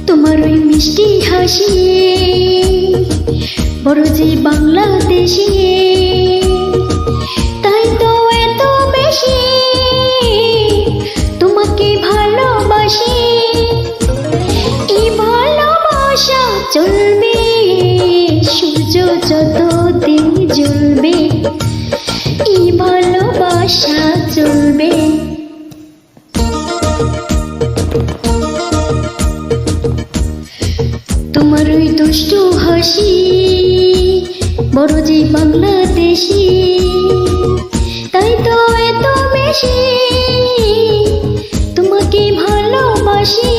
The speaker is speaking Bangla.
তোমার ওই মিষ্টি হাসি বড় যে বাংলাদেশি, তাই তো এত বেশি তোমাকে ভালোবাসি। এই ভালোবাসা চলবে সূর্য যতদিন জ্বলবে, এই ভালোবাসা চলবে। তোমার ওই দুষ্টু হাসি বড় যে বাংলাদেশি, তাই তো এত বেশি তোমাকে ভালোবাসি।